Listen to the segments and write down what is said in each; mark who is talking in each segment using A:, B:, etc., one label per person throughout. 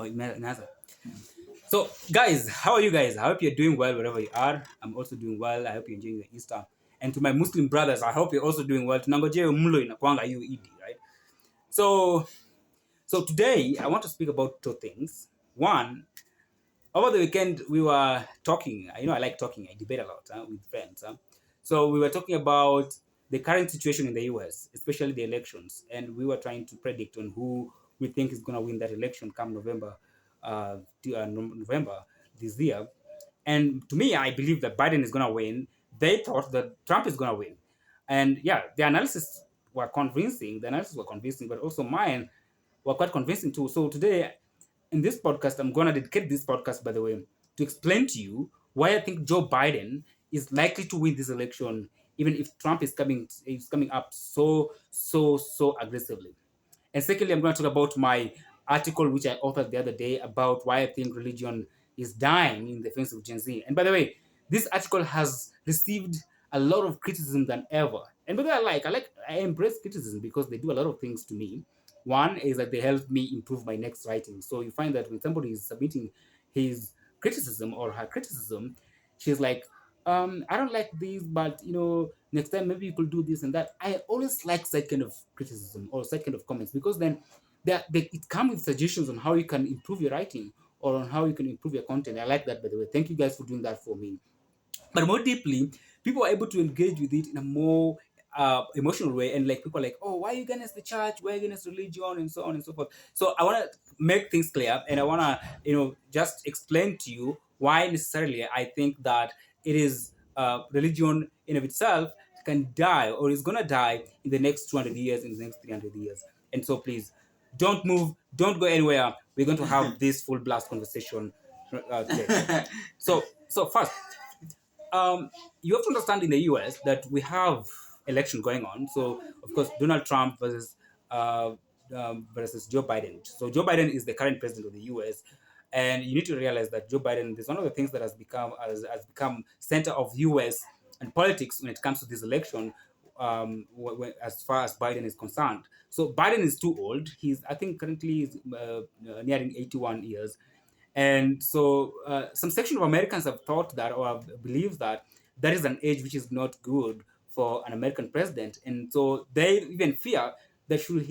A: Oh, another. So, guys, how are you guys? I hope you're doing well wherever you are. I'm also doing well. I hope you're enjoying the Easter. And to my Muslim brothers, I hope you're also doing well. Tunangoje mlo inakuanga hiyo Idi, right? So, so today I want to speak about two things. One, over the weekend we were talking. I like talking. I debate a lot with friends. So we were talking about the current situation in the US, especially the elections, and we were trying to predict on who we think is going to win that election come November this year. And to me, I believe that Biden is going to win. They thought that Trump is going to win, and yeah, the analysis were convincing. The analysis were convincing, but also mine were quite convincing too. So today, in this podcast, I'm going to dedicate this podcast, by the way, to explain to you why I think Joe Biden is likely to win this election, even if Trump is coming up so aggressively. And secondly, I'm going to talk about my article which I authored the other day about why I think religion is dying in the face of Gen Z. And by the way, this article has received a lot of criticism than ever. And by the way, I embrace criticism because they do a lot of things to me. One is that they help me improve my next writing. So you find that when somebody is submitting his criticism or her criticism, she's like, I don't like this, but next time maybe you could do this and that. I always like that kind of criticism or that kind of comments because then it comes with suggestions on how you can improve your writing or on how you can improve your content. I like that, by the way. Thank you guys for doing that for me. But more deeply, people are able to engage with it in a more emotional way, and like people are like, oh, why are you against the church? Why are you against religion, and so on and so forth. So I want to make things clear, and I want to just explain to you why necessarily I think that it is religion in of itself can die or is gonna die in the next 200 years, in the next 300 years. And so please don't move, don't go anywhere. We're going to have this full blast conversation today. So first, you have to understand in the US that we have election going on. So of course, Donald Trump versus Joe Biden. So Joe Biden is the current president of the US, and you need to realize that Joe Biden is one of the things that has become center of US and politics when it comes to this election. As far as Biden is concerned, so Biden is too old. I think currently is nearing 81 years. And so some section of Americans have thought that or have believed that that is an age which is not good for an American president. And so they even fear that should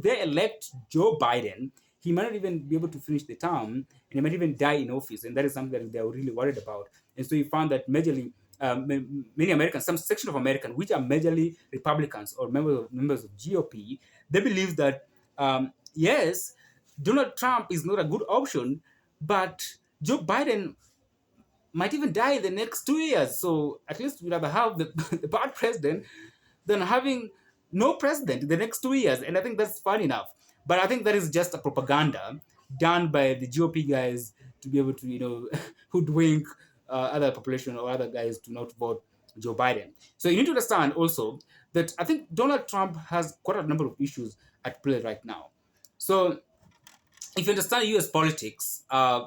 A: they elect Joe Biden, he might not even be able to finish the term and he might even die in office. And that is something that they're really worried about. And so you found that majorly many Americans, some section of Americans, which are majorly Republicans or members of GOP, they believe that yes, Donald Trump is not a good option, but Joe Biden might even die in the next 2 years. So at least we'd rather have the bad president than having no president in the next 2 years. And I think that's fun enough. But I think that is just a propaganda done by the GOP guys to be able to, hoodwink other population or other guys to not vote Joe Biden. So you need to understand also that I think Donald Trump has quite a number of issues at play right now. So if you understand US politics,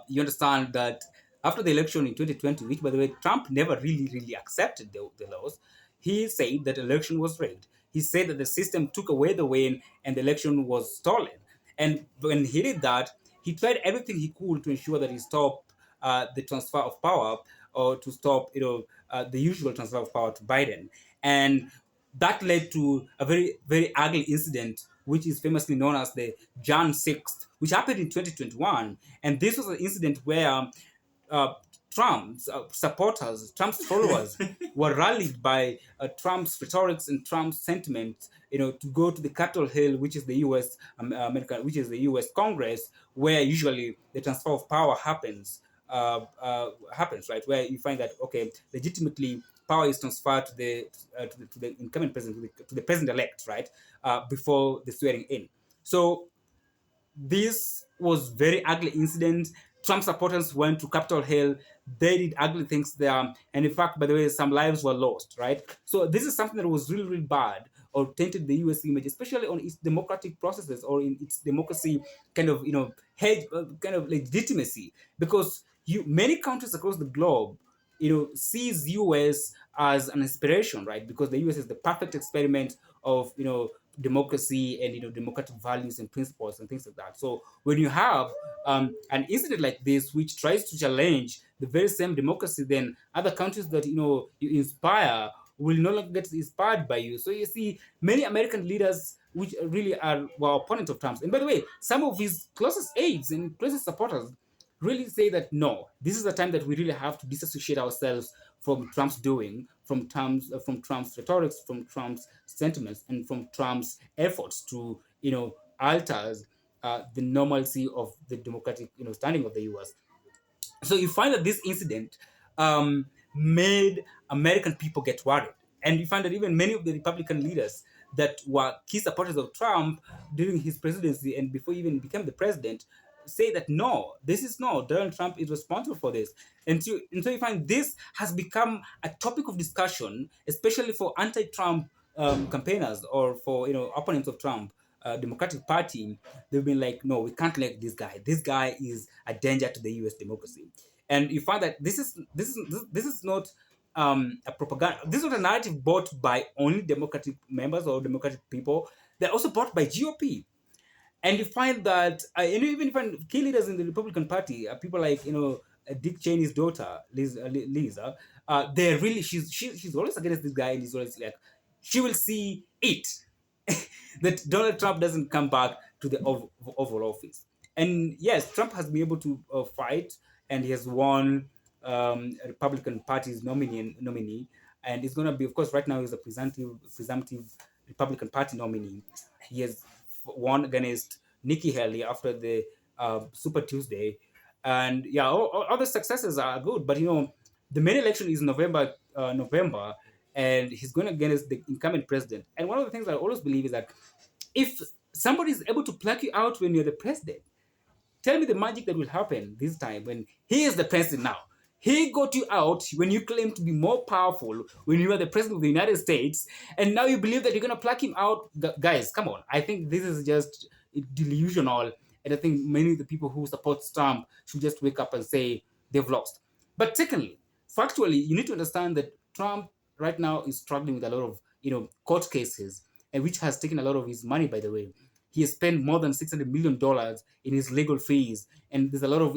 A: you understand that after the election in 2020, which by the way, Trump never really accepted the laws, he said that election was rigged. He said that the system took away the win and the election was stolen. And when he did that, he tried everything he could to ensure that he stopped the transfer of power or to stop, the usual transfer of power to Biden. And that led to a very ugly incident, which is famously known as the Jan 6th, which happened in 2021. And this was an incident where Trump's supporters, Trump's followers, were rallied by Trump's rhetorics and Trump's sentiments, to go to the Capitol Hill, which is the U.S. Which is the U.S. Congress, where usually the transfer of power happens, right? Where you find that legitimately power is transferred to the incumbent president, to the president-elect, right, before the swearing in. So this was very ugly incident. Trump supporters went to Capitol Hill. They did ugly things there. And in fact, by the way, some lives were lost, right? So this is something that was really bad or tainted the US image, especially on its democratic processes or in its democracy kind of, kind of legitimacy. Because many countries across the globe, sees US as an inspiration, right? Because the US is the perfect experiment of, democracy and democratic values and principles and things like that. So when you have an incident like this which tries to challenge the very same democracy, then other countries that you inspire will no longer get inspired by you. So you see many American leaders which really are opponents of Trump's. And by the way, some of his closest aides and closest supporters really say that no, this is the time that we really have to disassociate ourselves from Trump's doing, from Trump's rhetoric, from Trump's sentiments, and from Trump's efforts to alter the normalcy of the democratic standing of the U.S. So you find that this incident made American people get worried. And you find that even many of the Republican leaders that were key supporters of Trump during his presidency and before he even became the president say that no, this is no, Donald Trump is responsible for this. And so you find this has become a topic of discussion, especially for anti-Trump campaigners or for opponents of Trump. Democratic Party, they've been like, no, we can't let this guy. This guy is a danger to the U.S. democracy. And you find that this is not a propaganda. This is not a narrative bought by only Democratic members or Democratic people. They're also bought by GOP. And you find that even find key leaders in the Republican Party, people like Dick Cheney's daughter, Lisa. They're really she's always against this guy, and he's always like, she will see it that Donald Trump doesn't come back to the Oval Office. And yes, Trump has been able to fight, and he has won Republican Party's nominee, and it's going to be, of course, right now he's a presumptive Republican Party nominee. He has won against Nikki Haley after the Super Tuesday, and yeah, all the successes are good. But the main election is November, and he's going against the incumbent president. And one of the things I always believe is that if somebody is able to pluck you out when you're the president, tell me the magic that will happen this time when he is the president now. He got you out when you claim to be more powerful, when you are the president of the United States, and now you believe that you're going to pluck him out. Guys, come on. I think this is just delusional. And I think many of the people who support Trump should just wake up and say they've lost. But secondly, factually, you need to understand that Trump right now is struggling with a lot of court cases, and which has taken a lot of his money, by the way. He has spent more than $600 million in his legal fees, and there's a lot of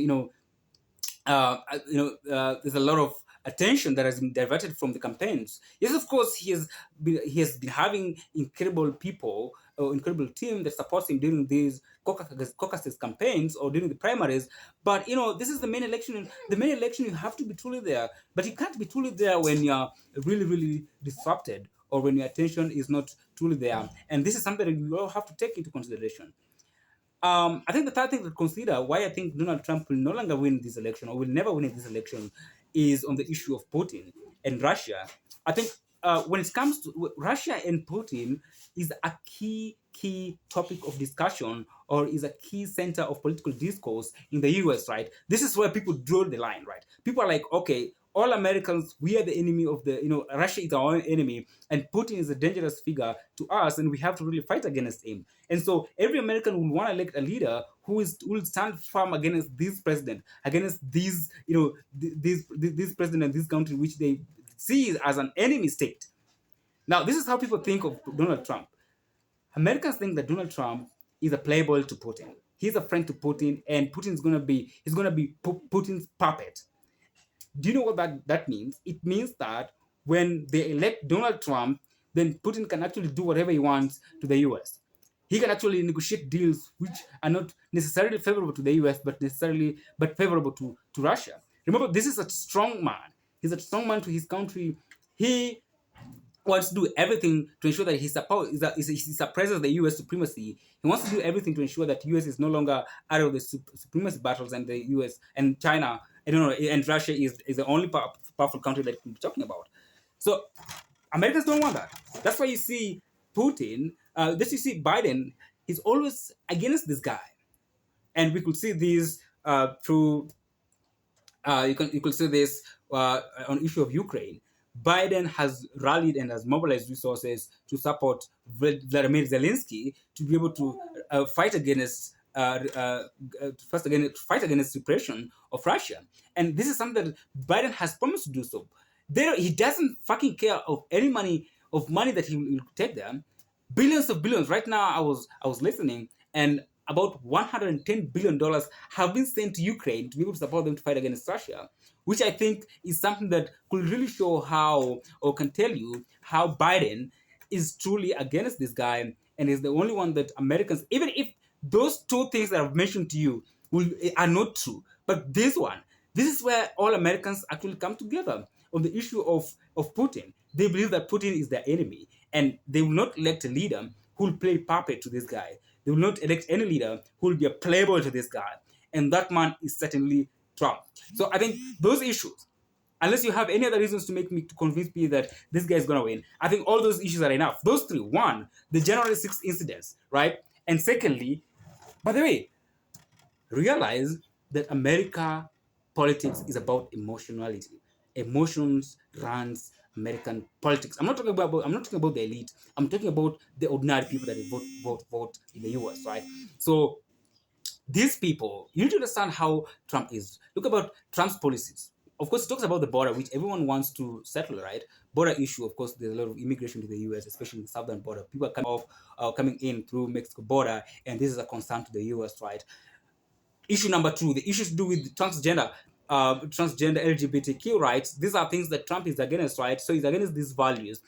A: there's a lot of attention that has been diverted from the campaigns. Yes, of course, he has been having incredible people, incredible team that supports him during these caucuses campaigns or during the primaries. But this is the main election. And the main election, you have to be truly there, but you can't be truly there when you're really, really disrupted or when your attention is not truly there. And this is something that you all have to take into consideration. I think the third thing to consider why I think Donald Trump will no longer win this election or will never win this election is on the issue of Putin and Russia. I think when it comes to Russia and Putin is a key topic of discussion, or is a key center of political discourse in the US, right? This is where people draw the line, right? People are like, okay, all Americans, we are the enemy of Russia is our own enemy, and Putin is a dangerous figure to us, and we have to really fight against him. And so every American will want to elect a leader who will stand firm against this president, against these, this president and this country, which they see as an enemy state. Now, this is how people think of Donald Trump. Americans think that Donald Trump is a playboy to Putin. He's a friend to Putin, and he's going to be Putin's puppet. Do you know what that means? It means that when they elect Donald Trump, then Putin can actually do whatever he wants to the US. He can actually negotiate deals which are not necessarily favorable to the US, but favorable to Russia. Remember, this is a strong man. He's a strong man to his country. He wants to do everything to ensure that he suppresses the U.S. supremacy. He wants to do everything to ensure that U.S. is no longer out of the supremacy battles, and the U.S. and China, and Russia is the only powerful country that we're talking about. So Americans don't want that. That's why you see Putin, you see Biden, he's always against this guy. And we could see this through, you could see this on issue of Ukraine. Biden has rallied and has mobilized resources to support Vladimir Zelensky to be able to fight against suppression of Russia. And this is something that Biden has promised to do so. He doesn't fucking care of any money that he will take there. billions of billions. Right now, I was listening, and about $110 billion have been sent to Ukraine to be able to support them to fight against Russia, which I think is something that could really show how, or can tell you how Biden is truly against this guy, and is the only one that Americans, even if those two things that I've mentioned to you are not true, but this is where all Americans actually come together on the issue of Putin. They believe that Putin is their enemy, and they will not elect a leader who will play puppet to this guy. They will not elect any leader who will be a playboy to this guy. And that man is certainly Trump. So I think those issues, unless you have any other reasons to make me to convince me that this guy is gonna win, I think all those issues are enough. Those three: one, the January 6th incidents, right? And secondly, by the way, realize that America politics is about emotionality. Emotions runs American politics. I'm not talking about the elite. I'm talking about the ordinary people that vote in the US, right? So these people, you need to understand how Trump is. Look about Trump's policies. Of course, he talks about the border, which everyone wants to settle, right? Border issue, of course, there's a lot of immigration to the US, especially in the southern border. People are coming in through Mexico border, and this is a concern to the US, right? Issue number two, the issues to do with transgender LGBTQ rights. These are things that Trump is against, right? So he's against these values.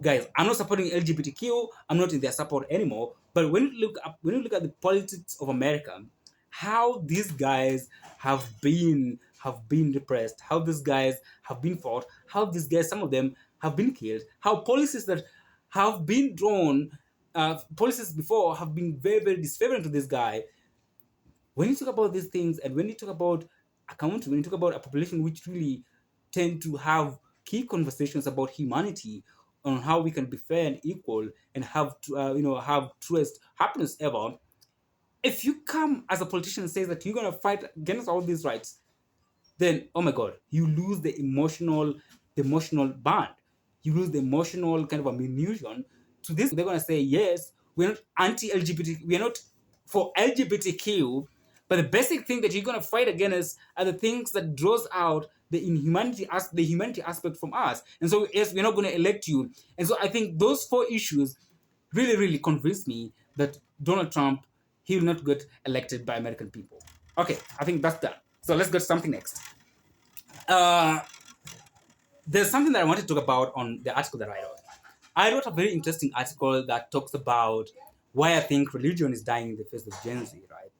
A: Guys, I'm not supporting LGBTQ. I'm not in their support anymore. But when you look at the politics of America, how these guys have been repressed, how these guys have been fought, how these guys, some of them have been killed, how policies that have been drawn, policies before have been very, very disfavoring to this guy. When you talk about these things, and when you talk about accounting, when you talk about a population which really tend to have key conversations about humanity, on how we can be fair and equal, and have truest happiness ever, if you come as a politician and says that you're going to fight against all these rights, then oh my god, you lose the emotional bond. You lose the emotional kind of ammunition to this. They're going to say, yes, we're not anti-LGBT, we're not for LGBTQ, but the basic thing that you're going to fight against are the things that draws out the humanity aspect from us. And so yes, we're not going to elect you. And so I think those four issues really, really convinced me that Donald Trump, he will not get elected by American people. Okay, I think that's done. So let's go to something next. Uh, there's something that I wanted to talk about on the article that I wrote. I wrote a very interesting article that talks about why I think religion is dying in the face of Gen Z, right?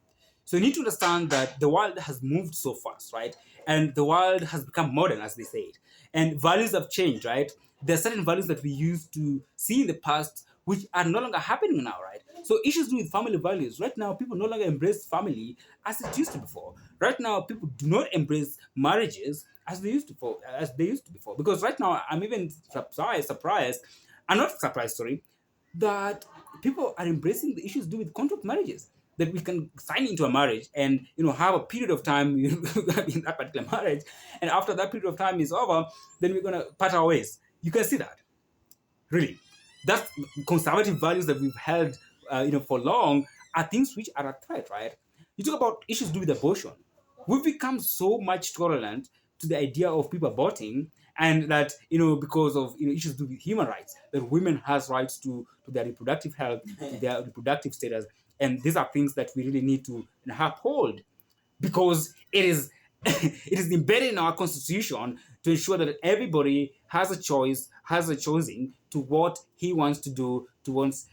A: So you need to understand that the world has moved so fast, right? And the world has become modern, as they say it. And values have changed, right? There are certain values that we used to see in the past which are no longer happening now, right? So issues with family values. Right now, people no longer embrace family as it used to before. Right now, people do not embrace marriages as they used to before. Because right now, I'm even surprised. I'm not surprised, sorry, that people are embracing the issues to do with contract marriages. That we can sign into a marriage and have a period of time in that particular marriage, and after that period of time is over, then we're gonna part our ways. You can see that. Really, that's conservative values that we've held, for long, are things which are at threat, right? You talk about issues to do with abortion. We've become so much tolerant to the idea of people aborting, and that because of issues to do with human rights, that women has rights to their reproductive health, to their reproductive status, and these are things that we really need to uphold, because it is it is embedded in our constitution to ensure that everybody has a choice, has a choosing to what he wants to do,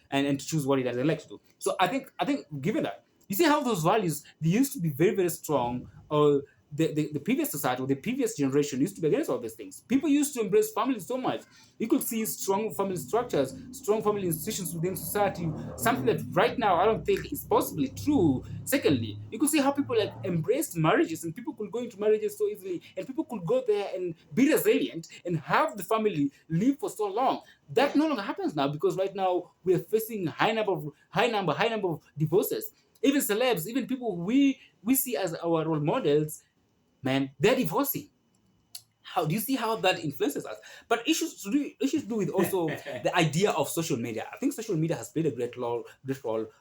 A: and to choose what he doesn't like to do. So I think given that, you see how those values, they used to be very, very strong, or the previous society or the previous generation used to be against all these things. People used to embrace family so much. You could see strong family structures, strong family institutions within society, something that right now I don't think is possibly true. Secondly, you could see how people like embraced marriages, and people could go into marriages so easily, and people could go there and be resilient and have the family live for so long. That no longer happens now, because right now we are facing high number of divorces. Even celebs, even people we see as our role models, man, they're divorcing. How do you see how that influences us? But issues to do with also the idea of social media. I think social media has played a great role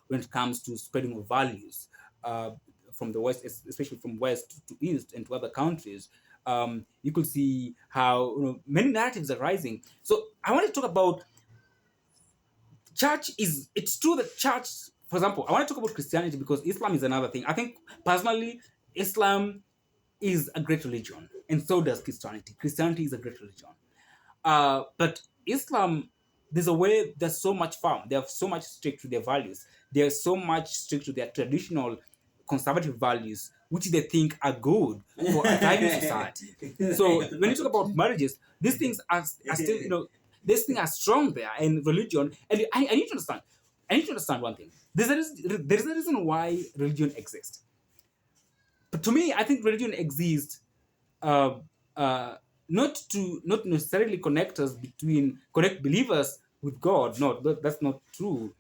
A: when it comes to spreading of values, uh, from the west, especially from west to east and to other countries. You could see how many narratives are rising. So I want to talk about it's true that church, for example, I want to talk about Christianity because Islam is another thing. I think personally, Islam is a great religion, and so does Christianity. Christianity is a great religion. But Islam, there's a way they're so much firm. They are so much strict to their values. They are so much strict to their traditional conservative values, which they think are good for a thriving society. So when you talk about marriages, these things are still, these things are strong there in religion. And I need to understand. I need to understand one thing. There's a reason why religion exists. But to me, I think religion exists uh, not necessarily connect believers with God. No, that's not true.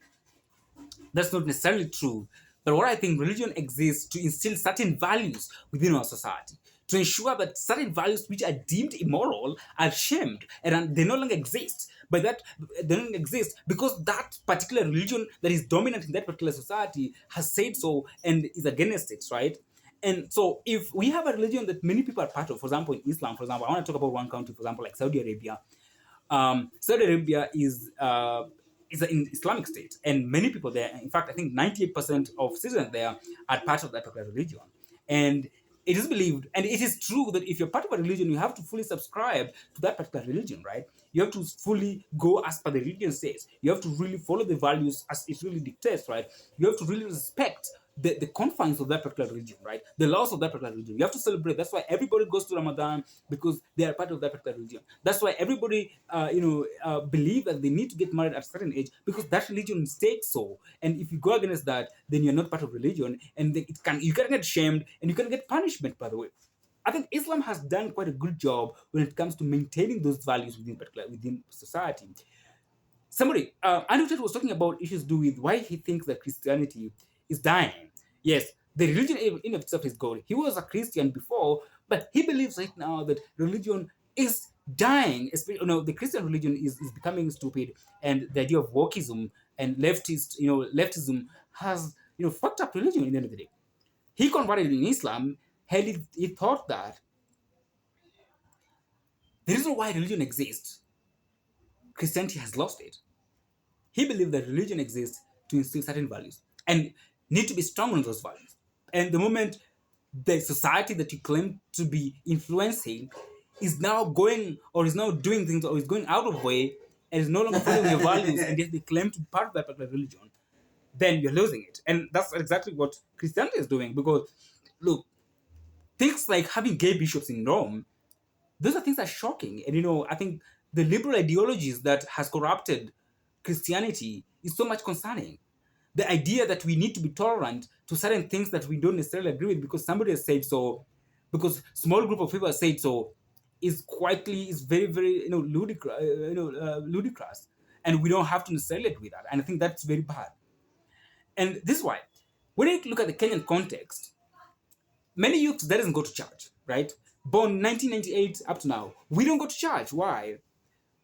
A: That's not necessarily true. But what I think, religion exists to instill certain values within our society, to ensure that certain values which are deemed immoral are shamed and they no longer exist. But that they don't exist because that particular religion that is dominant in that particular society has said so and is against it, right? And so, if we have a religion that many people are part of, for example, in Islam, for example, I want to talk about one country, for example, like Saudi Arabia. Saudi Arabia is an Islamic state, and many people there, in fact, I think 98% of citizens there are part of that particular religion. And it is believed, and it is true that if you're part of a religion, you have to fully subscribe to that particular religion, right? You have to fully go as per the religion says. You have to really follow the values as it really dictates, right? You have to really respect the confines of that particular religion, right? The laws of that particular religion. You have to celebrate. That's why everybody goes to Ramadan, because they are part of that particular religion. That's why everybody, believe that they need to get married at a certain age because that religion states so. And if you go against that, then you're not part of religion, and then you can get shamed and you can get punishment. By the way, I think Islam has done quite a good job when it comes to maintaining those values within society. Andrew Tate was talking about issues to do with why he thinks that Christianity is dying. Yes, the religion in itself is God. He was a Christian before, but he believes right now that religion is dying. The Christian religion is becoming stupid, and the idea of wokeism and leftism has fucked up religion in the end of the day. He converted in Islam, and he thought that the reason why religion exists, Christianity has lost it. He believed that religion exists to instill certain values and need to be strong on those values. And the moment the society that you claim to be influencing is now going or is now doing things or is going out of way and is no longer following your values, and yet they claim to be part of that particular religion, then you're losing it. And that's exactly what Christianity is doing. Because, look, things like having gay bishops in Rome, those are things that are shocking. And I think the liberal ideologies that has corrupted Christianity is so much concerning. The idea that we need to be tolerant to certain things that we don't necessarily agree with because somebody has said so, because small group of people have said so, is very, very ludicrous, and we don't have to necessarily agree with that. And I think that's very bad. And this is why, when you look at the Kenyan context, many youths doesn't go to church, right? Born 1998 up to now, we don't go to church. Why?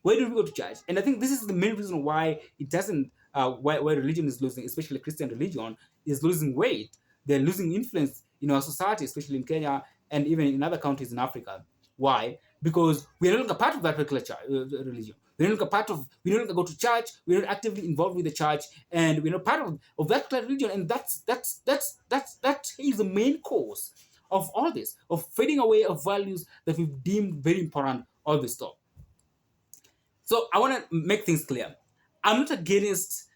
A: Why do we go to church? And I think this is the main reason why it doesn't, why religion is losing, especially Christian religion, is losing weight. They're losing influence in our society, especially in Kenya and even in other countries in Africa. Why? Because we are no longer part of that particular religion. We no longer go to church. We're not actively involved with the church, and we're not part of that religion. And that is the main cause of all this, of fading away of values that we've deemed very important all this time. So I want to make things clear. I'm not against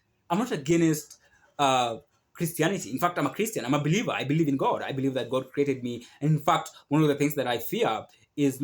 A: Christianity. In fact, I'm a Christian. I'm a believer. I believe in God. I believe that God created me. And in fact, one of the things that I fear is